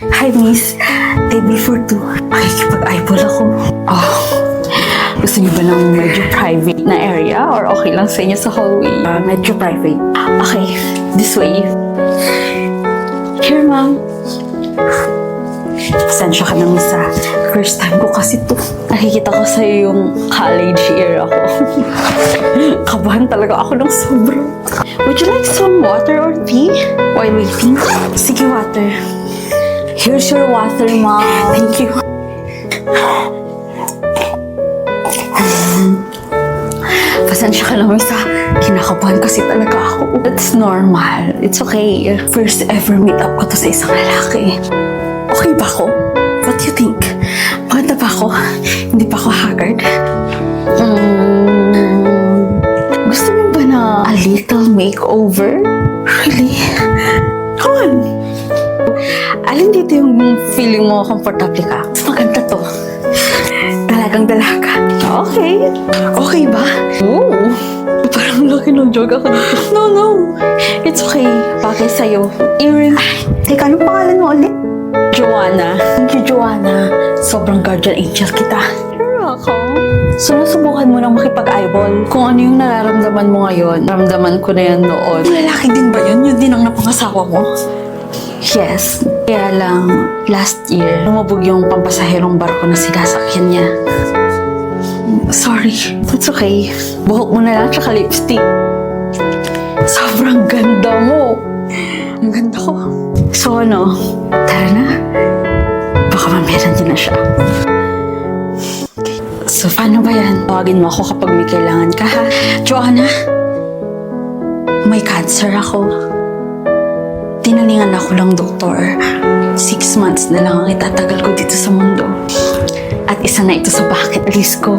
Hi, miss. Table for two. Makikipag-eyeball ako. Oh, gusto niyo ba ng medyo private na area or okay lang sa inyo sa hallway? Medyo private. Okay, this way. Here, ma'am. Pasensya ka naman sa first time ko kasi to. Nakikita ko sa'yo yung college era ko. Kabahan talaga ako ng sobrang. Would you like some water or tea while waiting? Sige, water. Here's your water, ma'am. Thank you. Pasensya ka naman sa kinakabahan kasi talaga ako. It's normal. It's okay. First ever meet up ko to sa isang lalaki. Okay ba ako? What do you think? Maganda ba ako? Hindi pa ako haggard? Gusto mo ba na a little makeover? Really? Come on! Alin dito yung feeling mo komportable ka? Mas maganda to. Dalagang dalaga. Okay. Okay ba? Oo. Parang laki ng joke ako dito. No. It's okay. Bagay sa'yo. Earring. Ay, teka, anong pangalan mo ulit? Joanna. Thank you, Joanna. Sobrang guardian angel kita. Sure ako. Susubukan mo nang makipag-eyeball. Kung ano yung nararamdaman mo ngayon, naramdaman ko na yan noon. Lalaki din ba yun? Yun din ang napangasawa mo? Yes. Kaya lang, last year, lumabog yung pampasaherong barko na sinasakyan niya. Sorry. It's okay. Buhok mo na lang tsaka lipstick. Sobrang ganda mo. Ang ganda ko. So ano, tara na. Baka mamaya nandiyan na siya. So paano ba yan? Tawagin mo ako kapag may kailangan ka, ha? Joanna, may cancer ako. Tinalingan ako ng doktor. 6 months na lang ang itatagal ko dito sa mundo. At isa na ito sa bucket list ko.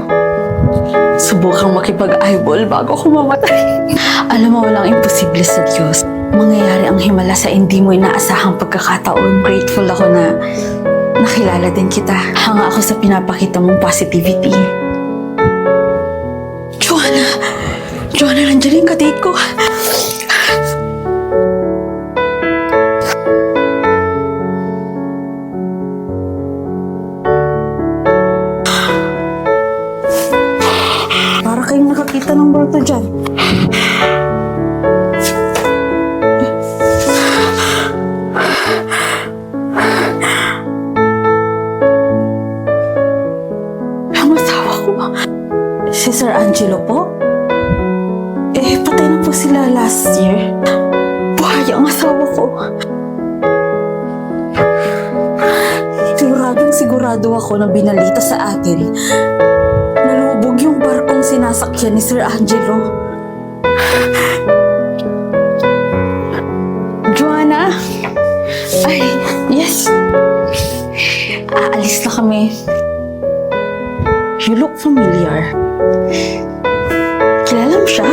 Subukang makipag-eyeball bago ako mamatay. Alam mo, walang imposible sa Diyos. Mangyayari ang himala sa hindi mo inaasahang pagkakataon. Grateful ako na nakilala din kita. Hanga ako sa pinapakita mong positivity. Joanna, nandiyan yung kadate ko. Para kayong nakakita ng multo dyan. Si Sir Angelo po? Patay na po sila last year. Buhay ang asawa ko. Sigurado ako na binalita sa atin na lumubog yung barkong sinasakyan ni Sir Angelo. Joanna? Ay, yes. Aalis na kami. You look familiar. Kilala mo siya?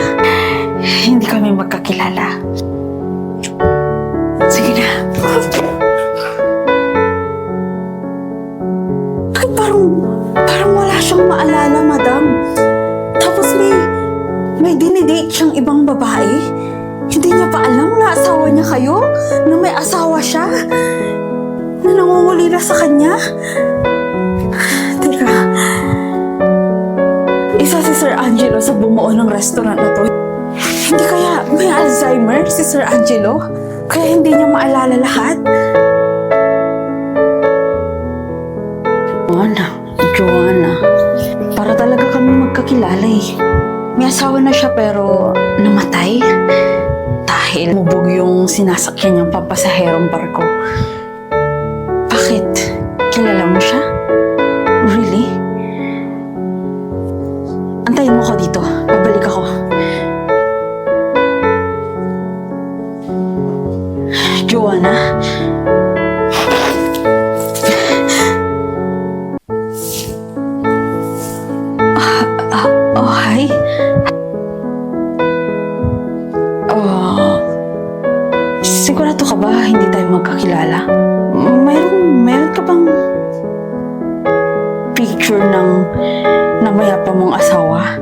Hindi kami magkakilala. Sige na. Bakit parang wala siyang maalala, madam? Tapos may dinidate siyang ibang babae? Hindi niya pa alam na asawa niya kayo? Na may asawa siya? Na nangungulila sa kanya? Teka. Isa si Sir Angelo sa bumuo ng restaurant na to. Hindi kaya may Alzheimer si Sir Angelo? Kaya hindi niya maalala lahat? Joanna, para talaga kami magkakilala eh. May asawa na siya pero namatay. Dahil mubog yung sinasakyan niyang pampasaherong barko. Bakit? Kilala mo siya? Really? Antayin mo ko dito. Babalik ako. Joanna? Hi? Sigurado ka ba hindi tayo magkakilala? Meron ka bang picture ng namayapa mong asawa?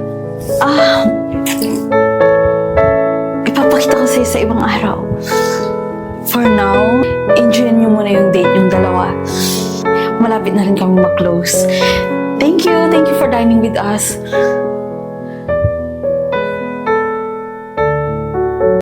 Ipapakita ko sa'yo sa ibang araw. For now, enjoy nyo muna yung date yung dalawa. Malapit na rin kami mag-close. Thank you for dining with us.